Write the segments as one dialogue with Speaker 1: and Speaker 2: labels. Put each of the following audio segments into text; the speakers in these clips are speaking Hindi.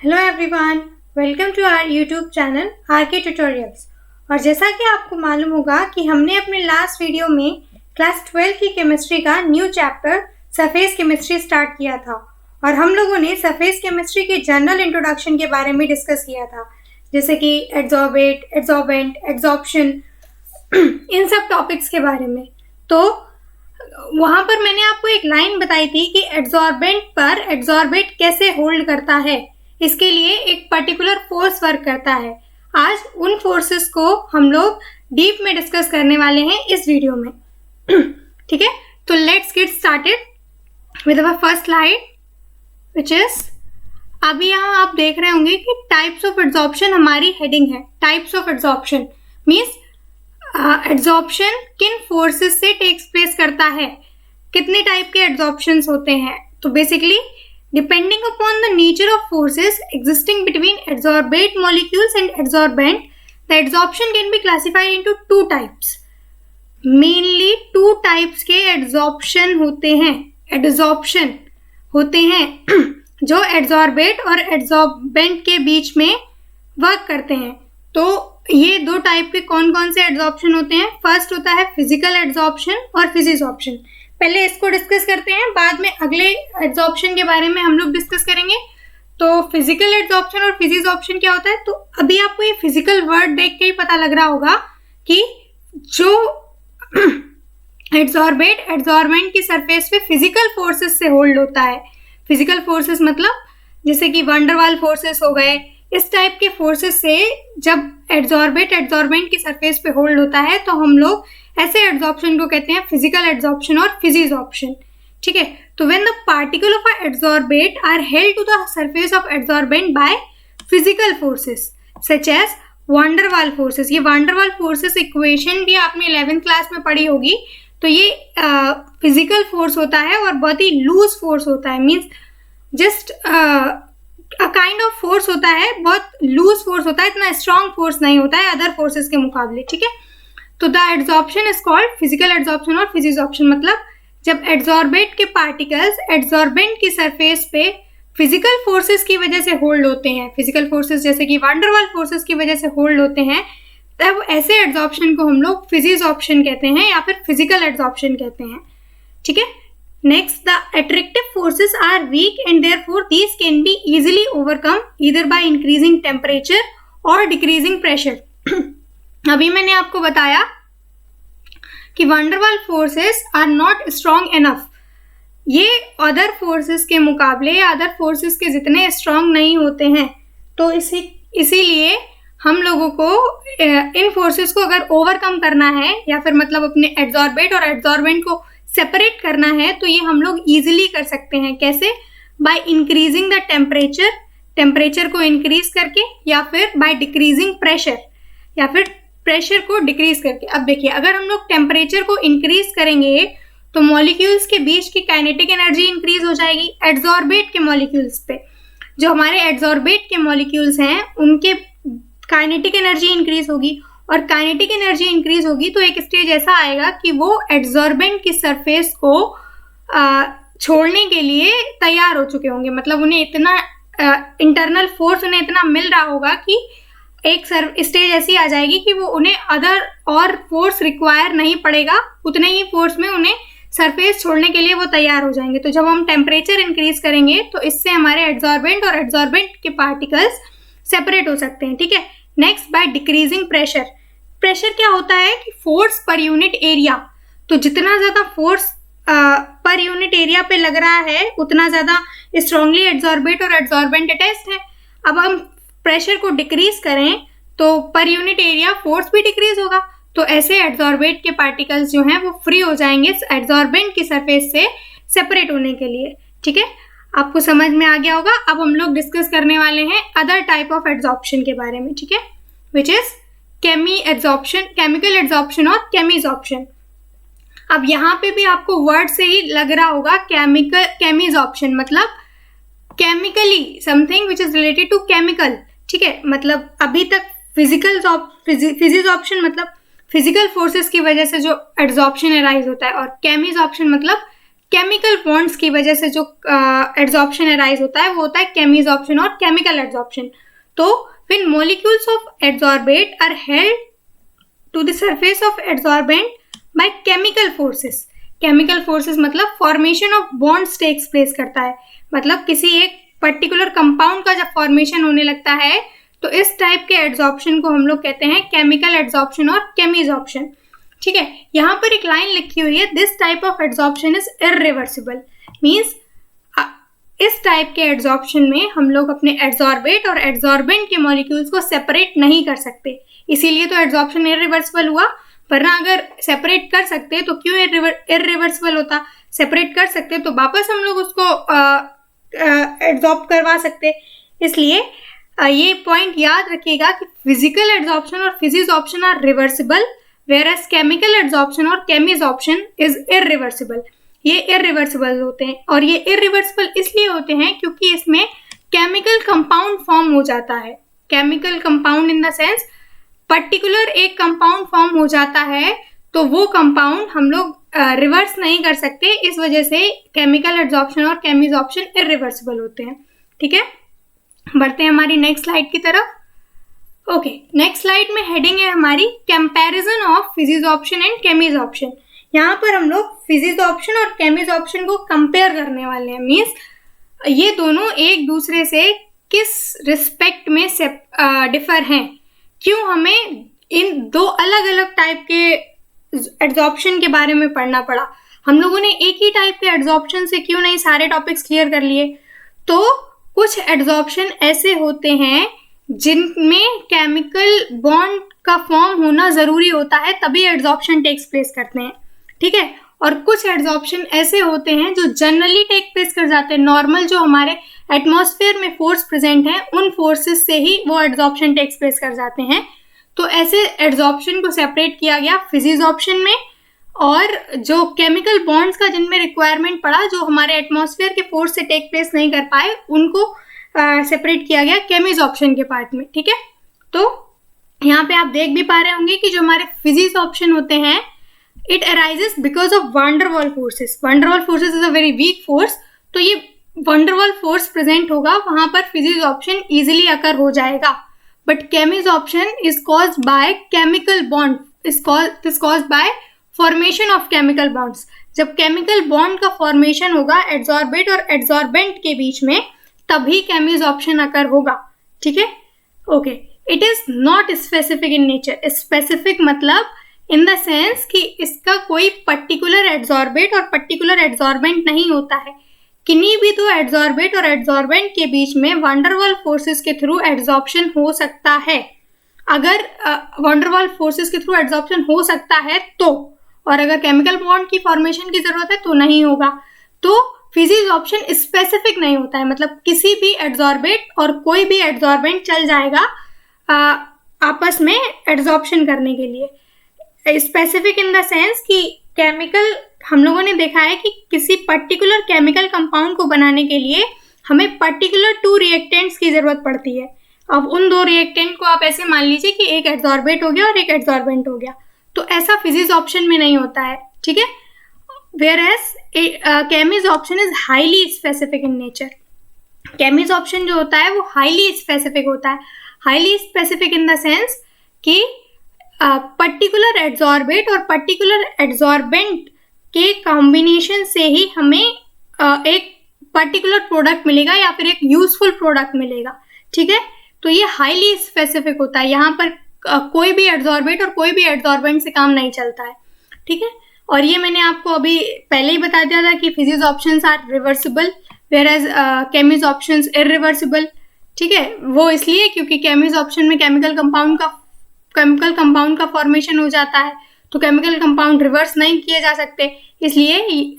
Speaker 1: Hello everyone, welcome to our YouTube channel RK tutorials. और जैसा कि आपको मालूम होगा कि हमने अपने लास्ट वीडियो में क्लास 12 की केमिस्ट्री का new chapter surface chemistry start किया था और हम लोगों ने सरफेस केमिस्ट्री के जनरल इंट्रोडक्शन के बारे में डिस्कस किया था, जैसे कि एड्सॉर्बेट, एड्सॉर्बेंट, एड्सॉर्प्शन, इन सब टॉपिक्स के बारे में। तो वहां पर मैंने आपको एक लाइन बताई थी कि एड्सॉर्बेंट पर एड्सॉर्बेट कैसे होल्ड करता है, इसके लिए एक पर्टिकुलर फोर्स वर्क करता है। आज उन फोर्सेस को हम लोग डीप में डिस्कस करने वाले हैं इस वीडियो में। ठीक है, तो let's get started with our first slide which is, अभी यहाँ आप देख रहे होंगे कि टाइप्स ऑफ एड्सॉर्प्शन हमारी हेडिंग है। Types of adsorption means adsorption किन फोर्सेस से टेक्स प्लेस करता है, कितने टाइप के एड्सॉर्प्शंस होते हैं। तो basically depending upon the nature of forces existing between adsorbate molecules and adsorbent, the adsorption can be classified into two types. Mainly two types के adsorption होते हैं जो adsorbate और adsorbent के बीच में वर्क करते हैं। तो ये दो टाइप के कौन कौन से एड्सॉर्प्शन होते हैं? फर्स्ट होता है फिजिकल एड्सॉर्प्शन और फिजिसॉर्प्शन। पहले इसको डिस्कस करते हैं, बाद में अगले एड्सॉर्प्शन के बारे में हम लोग डिस्कस करेंगे। तो फिजिकल एड्सॉर्प्शन और फिजिसॉर्प्शन क्या होता है? तो अभी आपको ये फिजिकल वर्ड देख के ही पता लग रहा होगा कि जो एड्सॉर्बेट एड्सॉर्बेंट की सरफेस पे फिजिकल फोर्सेस से होल्ड होता है। फिजिकल फोर्सेस मतलब जैसे कि वंडरवाल फोर्सेस हो गए, इस टाइप के फोर्सेस से जब एड्सॉर्बेट एड्सॉर्बेंट की सरफेस पे होल्ड होता है तो हम लोग ऐसे एड्सॉर्प्शन को कहते हैं फिजिकल एड्सॉर्प्शन और फिजिसॉर्प्शन। ठीक है, तो when the particle of a adsorbate are held to the surface of adsorbent by physical forces such as van der Waals forces. ये वंडरवाल फोर्सेस इक्वेशन भी आपने 11th क्लास में पढ़ी होगी। तो ये फिजिकल फोर्स होता है और बहुत ही लूज फोर्स होता है, means just a kind of force होता है, बहुत लूज फोर्स होता है, इतना स्ट्रॉन्ग फोर्स नहीं होता है अदर फोर्सेस के मुकाबले। ठीक है, तो the adsorption is called physical adsorption और फिजिसॉर्प्शन। मतलब जब एड्सॉर्बेट के पार्टिकल्स एड्सॉर्बेंट की सरफेस पे फिजिकल फोर्सेस की वजह से होल्ड होते हैं, फिजिकल फोर्सेस जैसे कि वंडरवाल फोर्सेस की वजह से होल्ड होते हैं, तब ऐसे एड्सॉर्प्शन को हम लोग फिजिसॉर्प्शन कहते हैं या फिर फिजिकल एड्सॉर्प्शन कहते हैं। ठीक है, next the attractive forces are weak and therefore these can be easily overcome either by increasing temperature or decreasing pressure. अभी मैंने आपको बताया कि van der Waals forces are not strong enough. ये अदर फोर्सेस के मुकाबले या अदर फोर्सेस के जितने स्ट्रॉन्ग नहीं होते हैं। तो इसीलिए हम लोगों को इन फोर्सेस को अगर ओवरकम करना है या फिर मतलब अपने एड्सॉर्बेट और एड्सॉर्बेंट को सेपरेट करना है तो ये हम लोग इजीली कर सकते हैं। कैसे? By increasing the temperature, temperature को इंक्रीज करके, या फिर बाय डिक्रीजिंग प्रेशर, या फिर प्रेशर को डिक्रीज करके। अब देखिए, अगर हम लोग टेम्परेचर को इंक्रीज करेंगे तो मॉलिक्यूल्स के बीच की काइनेटिक एनर्जी इंक्रीज हो जाएगी एड्सॉर्बेट के मॉलिक्यूल्स पे। जो हमारे एड्सॉर्बेट के मॉलिक्यूल्स हैं उनके काइनेटिक एनर्जी इंक्रीज होगी, और काइनेटिक एनर्जी इंक्रीज होगी तो एक स्टेज ऐसा आएगा कि वो एड्सॉर्बेंट की सरफेस को छोड़ने के लिए तैयार हो चुके होंगे। मतलब उन्हें इतना इंटरनल फोर्स उन्हें इतना मिल रहा होगा कि एक स्टेज ऐसी आ जाएगी कि वो उन्हें अदर और फोर्स रिक्वायर नहीं पड़ेगा, उतने ही फोर्स में उन्हें सरफेस छोड़ने के लिए वो तैयार हो जाएंगे। तो जब हम टेम्परेचर इंक्रीज करेंगे तो इससे हमारे एड्सॉर्बेंट और एड्सॉर्बेंट के पार्टिकल्स सेपरेट हो सकते हैं। ठीक है, next by decreasing pressure. Pressure क्या होता है कि फोर्स पर यूनिट एरिया। तो जितना ज्यादा फोर्स पर यूनिट एरिया पे लग रहा है उतना ज्यादा स्ट्रांगली एड्सॉर्बेट और एड्सॉर्बेंट अटैच्ड है। अब हम प्रेशर को डिक्रीज करें तो पर यूनिट एरिया फोर्स भी डिक्रीज होगा। तो ऐसे एड्सॉर्बेट के पार्टिकल्स जो हैं वो फ्री हो जाएंगे एड्सॉर्बेंट की सरफेस से सेपरेट होने के लिए। ठीक है, आपको समझ में आ गया होगा। अब हम लोग डिस्कस करने वाले हैं अदर टाइप ऑफ एड्सॉर्प्शन के बारे में। ठीक है, विच इज केमिकल एड्सॉर्प्शन और केमिसॉर्प्शन। अब यहाँ पे भी आपको वर्ड से ही लग रहा होगा केमिसॉर्प्शन मतलब chemically something which is related to chemical. ठीक है, मतलब अभी तक फिजिसॉर्प्शन मतलब फिजिकल फोर्सेस की वजह से जो एड्सॉर्प्शन अराइज होता है, और केमिसॉर्प्शन मतलब केमिकल बॉन्ड्स की वजह से जो एड्सॉर्प्शन अराइज होता है वो होता है केमिसॉर्प्शन और केमिकल एड्सॉर्प्शन। तो when molecules of adsorbate are held to the surface of adsorbent by chemical forces. Chemical forces मतलब formation of bonds takes place करता है, मतलब किसी एक पर्टिकुलर कंपाउंड का जब फॉर्मेशन होने लगता है तो इस टाइप के एड्सॉर्प्शन को हम लोग कहते हैं केमिकल एड्सॉर्प्शन और केमिसॉर्प्शन। ठीक है, यहाँ पर एक लाइन लिखी हुई है, this type of adsorption is irreversible. Means इस टाइप के एड्सॉर्प्शन में हम लोग अपने एड्सॉर्बेट और एड्सॉर्बेंट के मॉलिक्यूल्स को सेपरेट नहीं कर सकते, इसीलिए तो एड्सॉर्प्शन इररिवर्सिबल हुआ। वरना अगर सेपरेट कर सकते तो क्यों इररिवर्सिबल होता? सेपरेट कर सकते तो वापस हम लोग उसको एड्सॉर्ब करवा सकते। इसलिए ये पॉइंट याद रखिएगा कि फिजिकल एड्सॉर्प्शन और physisorption are reversible, whereas chemical absorption और chemisoption is irreversible। ये irreversible होते हैं, और ये irreversible इसलिए होते हैं क्योंकि इसमें केमिकल कंपाउंड फॉर्म हो जाता है। Chemical compound in the sense particular एक कंपाउंड फॉर्म हो जाता है, तो वो कंपाउंड हम लोग रिवर्स नहीं कर सकते, इस वजह से केमिकल एड्सॉर्प्शन और केमिसॉर्प्शन इररिवर्सिबल होते हैं। ठीक है, बढ़ते हैं हमारी नेक्स्ट स्लाइड की तरफ। ओके, नेक्स्ट स्लाइड में हेडिंग है हमारी कंपैरिजन ऑफ फिजिसॉर्प्शन एंड केमिसॉर्प्शन। यहाँ पर हम लोग फिजिसॉर्प्शन और केमिसॉर्प्शन को कंपेयर करने वाले हैं। मीन्स ये दोनों एक दूसरे से किस रिस्पेक्ट में डिफर हैं, क्यों हमें इन दो अलग अलग टाइप के एड्सॉर्प्शन के बारे में पढ़ना पड़ा। हम लोगों ने एक ही टाइप के एड्सॉर्प्शन से क्यों नहीं सारे टॉपिक्स क्लियर कर लिए? तो कुछ एड्सॉर्प्शन ऐसे होते हैं जिनमें केमिकल बॉन्ड का फॉर्म होना ज़रूरी होता है, तभी एड्सॉर्प्शन टेक्स प्लेस करते हैं। ठीक है, और कुछ एड्सॉर्प्शन ऐसे होते हैं जो जनरली टेक प्लेस कर जाते हैं, नॉर्मल जो हमारे एटमॉस्फेयर में फोर्स प्रेजेंट हैं उन फोर्सेस से ही वो एड्सॉर्प्शन टेक्स प्लेस कर जाते हैं। तो ऐसे एड्सॉर्प्शन को सेपरेट किया गया फिजिसॉर्प्शन में, और जो केमिकल बॉन्ड्स का जिनमें रिक्वायरमेंट पड़ा, जो हमारे एटमॉस्फेयर के फोर्स से टेक प्लेस नहीं कर पाए, उनको सेपरेट किया गया केमिसॉर्प्शन के पार्ट में। ठीक है, तो यहाँ पे आप देख भी पा रहे होंगे कि जो हमारे फिजिसॉर्प्शन होते हैं, it arises because of van der Waals forces. Van der Waals forces is a very weak force, तो ये वंडरवॉल फोर्स प्रेजेंट होगा, वहां पर फिजिसॉर्प्शन इजीली अकर हो जाएगा। But chemisorption is caused by chemical bond, is caused by formation of chemical bonds. जब केमिकल बॉन्ड का फॉर्मेशन होगा एड्सॉर्बेट और एड्सॉर्बेंट के बीच में, तभी केमिसॉर्प्शन अकर होगा। ठीक है, okay. It is not specific in nature. Specific मतलब इन द सेंस कि इसका कोई पर्टिकुलर एड्सॉर्बेट और पर्टिकुलर एड्सॉर्बेंट नहीं होता है। किन्हीं भी दो एड्सॉर्बेट और एड्सॉर्बेंट के बीच में वंडरवॉल फोर्सेस के थ्रू एड्सॉर्प्शन हो सकता है। अगर वंडरवॉल फोर्सेस के थ्रू एड्सॉर्प्शन हो सकता है तो, और अगर केमिकल बॉन्ड की फॉर्मेशन की जरूरत है तो नहीं होगा। तो फिजिसॉर्प्शन स्पेसिफिक नहीं होता है, मतलब किसी भी एड्सॉर्बेट और कोई भी एड्सॉर्बेंट चल जाएगा आपस में एड्सॉर्प्शन करने के लिए। स्पेसिफिक इन द सेंस कि केमिकल, हम लोगों ने देखा है कि किसी पर्टिकुलर केमिकल कंपाउंड को बनाने के लिए हमें पर्टिकुलर 2 रिएक्टेंट्स की जरूरत पड़ती है। अब उन 2 रिएक्टेंट को आप ऐसे मान लीजिए कि एक एड्सॉर्बेट हो गया और एक एड्सॉर्बेंट हो गया, तो ऐसा फिजिसॉर्प्शन में नहीं होता है। ठीक है, whereas chemisorption is highly specific in nature. Chemisorption जो होता है वो हाईली स्पेसिफिक होता है। Highly specific in the sense कि पर्टिकुलर एड्सॉर्बेट और पर्टिकुलर एड्सॉर्बेंट के कॉम्बिनेशन से ही हमें एक पर्टिकुलर प्रोडक्ट मिलेगा या फिर एक यूजफुल प्रोडक्ट मिलेगा। ठीक है, तो ये हाईली स्पेसिफिक होता है। यहाँ पर कोई भी एड्सॉर्बेट और कोई भी एड्सॉर्बेंट से काम नहीं चलता है। ठीक है, और ये मैंने आपको अभी पहले ही बता दिया था कि फिजिसॉर्प्शंस आर रिवर्सिबल वेयरएज केमिसॉर्प्शंस इररिवर्सिबल। ठीक है, वो इसलिए क्योंकि केमिसॉर्प्शन में केमिकल कंपाउंड का फॉर्मेशन हो जाता है, तो केमिकल कंपाउंड रिवर्स नहीं किए जा सकते, इसलिए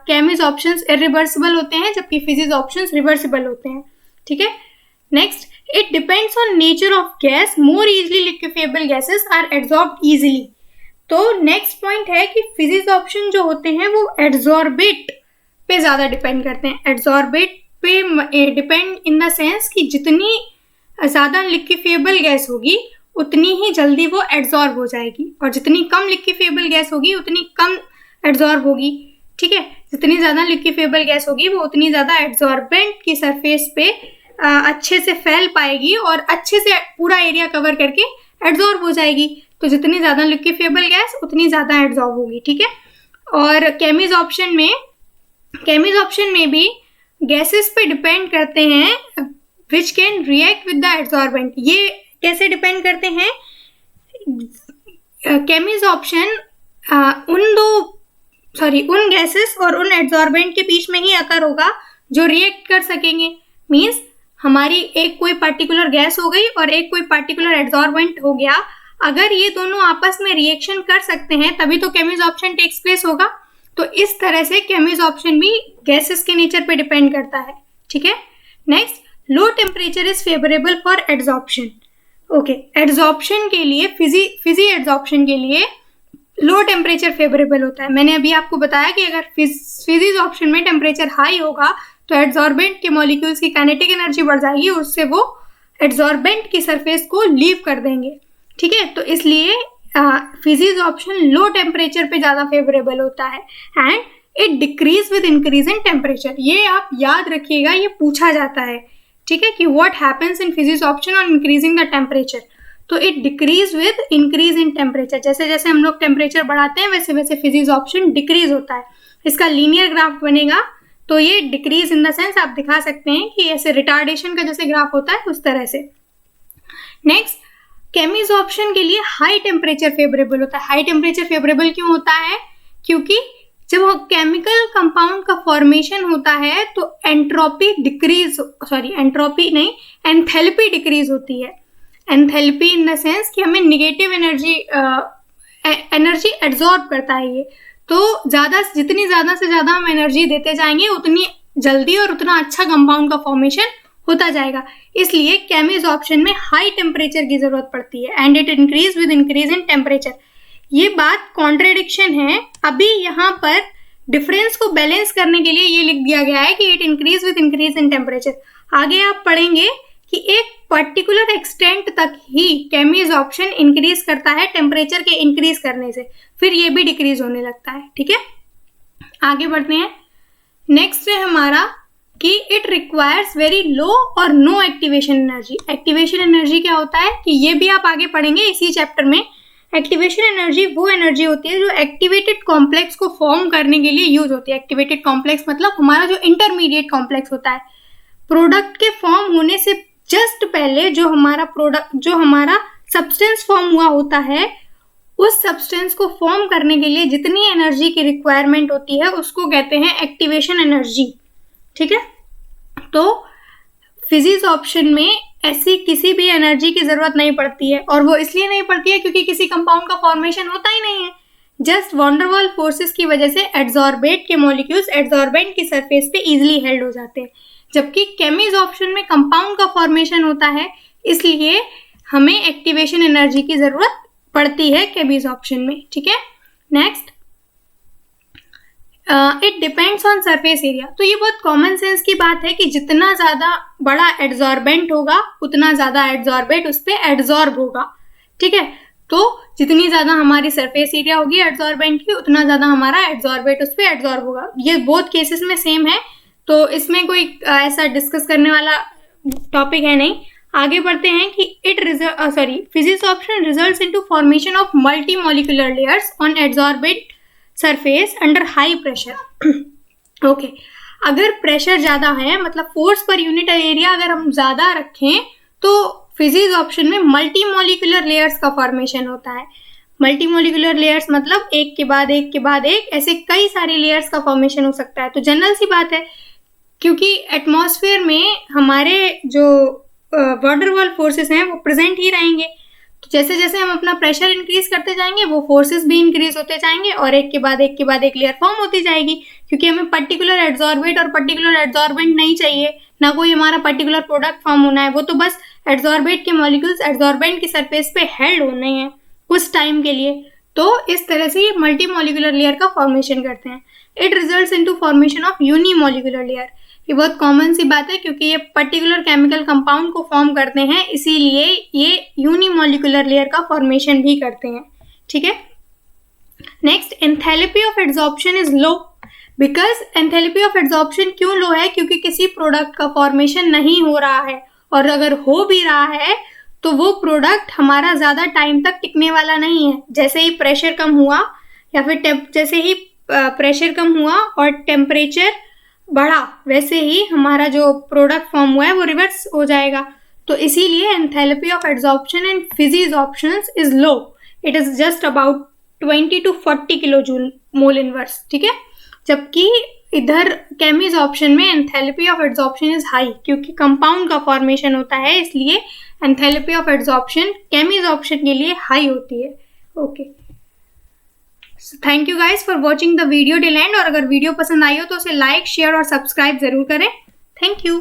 Speaker 1: केमिसॉर्प्शंस इररिवर्सिबल होते हैं जबकि फिजिसॉर्प्शंस रिवर्सिबल होते हैं। ठीक है, next, it depends on nature of gas. More easily liquefiable gases are adsorbed easily. तो नेक्स्ट पॉइंट है कि फिजिसॉर्प्शन जो होते हैं वो एड्सॉर्बेट पे ज़्यादा डिपेंड करते हैं। एड्सॉर्बेट पे डिपेंड इन द सेंस कि जितनी ज़्यादा लिक्विफेबल गैस होगी उतनी ही जल्दी वो एड्सॉर्ब हो जाएगी, और जितनी कम लिक्विफेबल गैस होगी उतनी कम एड्सॉर्ब होगी। ठीक है, जितनी ज़्यादा लिक्विफेबल गैस होगी वो उतनी ज़्यादा एड्सॉर्बेंट की सरफेस पे अच्छे से फैल पाएगी और अच्छे से पूरा एरिया कवर करके एड्सॉर्ब हो जाएगी। तो जितनी ज़्यादा लिक्विफेबल गैस उतनी ज़्यादा एड्सॉर्ब होगी, ठीक है। और केमीज ऑप्शन में भी गैसेस पे डिपेंड करते हैं which can react with the adsorbent. ये कैसे डिपेंड करते हैं? केमीज ऑप्शन उन गैसेस और उन एड्सॉर्बेंट के बीच में ही अकर होगा जो रिएक्ट कर सकेंगे। मीन्स हमारी एक कोई पर्टिकुलर गैस हो गई और एक कोई पर्टिकुलर एड्सॉर्बेंट हो गया, अगर ये दोनों आपस में रिएक्शन कर सकते हैं तभी तो केमीज ऑप्शन टेक्स प्लेस होगा। तो इस तरह से केमीज ऑप्शन भी गैसेस के नेचर पे डिपेंड करता है, ठीक है। Next, low temperature is favourable for adsorption. Okay, adsorption के लिए फिजी एड्सॉर्प्शन के लिए लो टेम्परेचर फेवरेबल होता है। मैंने अभी आपको बताया कि अगर फिजिज ऑप्शन में टेम्परेचर हाई होगा तो एड्सॉर्बेंट के मॉलिक्यूल्स की काइनेटिक एनर्जी बढ़ जाएगी, उससे वो एड्सॉर्बेंट की सरफेस को लीव कर देंगे, ठीक है। तो इसलिए फिजिज ऑप्शन लो टेम्परेचर पे ज़्यादा फेवरेबल होता है and it decrease with increase in temperature. ये आप याद रखिएगा, ये पूछा जाता है, ठीक है, कि what happens in physisorption on increasing the temperature. तो it decrease with increase in temperature. जैसे जैसे हम लोग टेम्परेचर बढ़ाते हैं वैसे वैसे फिजिज ऑप्शन डिक्रीज होता है। इसका लीनियर ग्राफ बनेगा, तो ये डिक्रीज इन द सेंस आप दिखा सकते हैं कि ऐसे रिटार्डेशन का जैसे ग्राफ होता है उस तरह से। नेक्स्ट, केमीज ऑप्शन के लिए हाई टेम्परेचर फेवरेबल होता है। हाई टेम्परेचर फेवरेबल क्यों होता है? क्योंकि जब केमिकल कंपाउंड का फॉर्मेशन होता है तो एंथैल्पी डिक्रीज होती है। एंथैल्पी इन द सेंस कि हमें निगेटिव एनर्जी एब्जॉर्ब करता है ये। तो जितनी ज़्यादा से ज़्यादा हम एनर्जी देते जाएंगे उतनी जल्दी और उतना अच्छा कंपाउंड का फॉर्मेशन होता जाएगा। इसलिए केमीज ऑप्शन में हाई टेम्परेचर की जरूरत पड़ती है and it increase with increase in temperature. ये बात कॉन्ट्रेडिक्शन है। अभी यहाँ पर डिफरेंस को बैलेंस करने के लिए ये लिख दिया गया है कि it increase with increase in temperature. आगे आप पढ़ेंगे कि एक पर्टिकुलर एक्सटेंट तक ही केमीज ऑप्शन इंक्रीज करता है टेम्परेचर के इंक्रीज करने से, फिर ये भी डिक्रीज होने लगता है, ठीक है। आगे बढ़ते हैं। नेक्स्ट है हमारा कि इट रिक्वायर्स वेरी लो और no activation energy. Activation energy क्या होता है कि ये भी आप आगे पढ़ेंगे इसी चैप्टर में। एक्टिवेशन एनर्जी वो एनर्जी होती है जो एक्टिवेटेड कॉम्प्लेक्स को फॉर्म करने के लिए यूज होती है। एक्टिवेटेड कॉम्प्लेक्स मतलब हमारा जो इंटरमीडिएट कॉम्प्लेक्स होता है, प्रोडक्ट के फॉर्म होने से जस्ट पहले जो हमारा सब्सटेंस फॉर्म हुआ होता है, उस सब्सटेंस को फॉर्म करने के लिए जितनी एनर्जी की रिक्वायरमेंट होती है उसको कहते हैं एक्टिवेशन एनर्जी, ठीक है। तो फिजिक्स ऑप्शन में ऐसी किसी भी एनर्जी की जरूरत नहीं पड़ती है, और वो इसलिए नहीं पड़ती है क्योंकि किसी कंपाउंड का फॉर्मेशन होता ही नहीं है। जस्ट वॉन डर वाल फोर्सेस की वजह से एड्सॉर्बेट के मॉलिक्यूल्स एड्सॉर्बेंट की सरफेस पे इजीली हेल्ड हो जाते हैं, जबकि केमीज ऑप्शन में कंपाउंड का फॉर्मेशन होता है, इसलिए हमें एक्टिवेशन एनर्जी की जरूरत पड़ती है केमीज ऑप्शन में, ठीक है। Next, it depends on surface area. तो ये बहुत कॉमन सेंस की बात है कि जितना ज़्यादा बड़ा एड्सॉर्बेंट होगा उतना ज़्यादा एड्सॉर्बेट उस पर एड्सॉर्ब होगा, ठीक है। तो जितनी ज़्यादा हमारी सरफेस एरिया होगी एड्सॉर्बेंट की उतना ज़्यादा हमारा एड्सॉर्बेट उस पर एड्सॉर्ब होगा। ये बोथ केसेस में सेम है, तो इसमें कोई ऐसा डिस्कस करने वाला टॉपिक है नहीं। आगे बढ़ते हैं कि physics option results into formation of multi molecular layers on adsorbent surface under high pressure. Okay, अगर प्रेशर ज़्यादा है मतलब फोर्स पर यूनिट एरिया अगर हम ज़्यादा रखें तो फिजिक्स ऑप्शन में मल्टी मॉलिक्यूलर लेयर्स का फॉर्मेशन होता है। मल्टी मॉलिक्यूलर लेयर्स मतलब एक के बाद एक के बाद एक ऐसे कई सारे लेयर्स का फॉर्मेशन हो सकता है। तो जनरल सी बात है, क्योंकि एटमॉस्फेयर में हमारे जो वॉन डर वाल फोर्सेस हैं वो प्रेजेंट ही रहेंगे, तो जैसे जैसे हम अपना प्रेशर इंक्रीज करते जाएंगे वो फोर्सेस भी इंक्रीज होते जाएंगे और एक के बाद एक लेयर फॉर्म होती जाएगी। क्योंकि हमें पर्टिकुलर एड्सॉर्बेट और पर्टिकुलर एड्सॉर्बेंट नहीं चाहिए, ना कोई हमारा पर्टिकुलर प्रोडक्ट फॉर्म होना है, वो तो बस एड्सॉर्बेट के मॉलिक्यूल्स एड्सॉर्बेंट की सरफेस पे हेल्ड होने हैं कुछ टाइम के लिए। तो इस तरह से ये मल्टी मॉलिक्यूलर लेयर का फॉर्मेशन करते हैं। It results into formation of uni molecular layer. ये बहुत कॉमन सी बात है क्योंकि ये पर्टिकुलर केमिकल कंपाउंड को फॉर्म करते हैं, इसीलिए ये यूनिमॉलिक्यूलर लेयर का फॉर्मेशन भी करते हैं, ठीक है। Next, enthalpy of adsorption is low because enthalpy of adsorption क्यों लो है, क्योंकि किसी प्रोडक्ट का फॉर्मेशन नहीं हो रहा है, और अगर हो भी रहा है तो वो प्रोडक्ट हमारा ज़्यादा टाइम तक टिकने वाला नहीं है। जैसे ही प्रेशर कम हुआ या फिर जैसे ही प्रेशर कम हुआ और टेम्परेचर बढ़ा, वैसे ही हमारा जो प्रोडक्ट फॉर्म हुआ है वो रिवर्स हो जाएगा। तो इसीलिए enthalpy of adsorption in physisorptions is low, it is just about 20 to 40 kilo joule mole inverse, ठीक है। जबकि इधर केमिसॉर्प्शन में enthalpy of adsorption is high, क्योंकि कंपाउंड का फॉर्मेशन होता है, इसलिए एंथैल्पी ऑफ एड्सॉर्प्शन केमिसॉर्प्शन के लिए हाई होती है। Okay, thank you guys for watching the video till and. और अगर वीडियो पसंद आई हो तो उसे लाइक, शेयर और सब्सक्राइब जरूर करें। Thank you.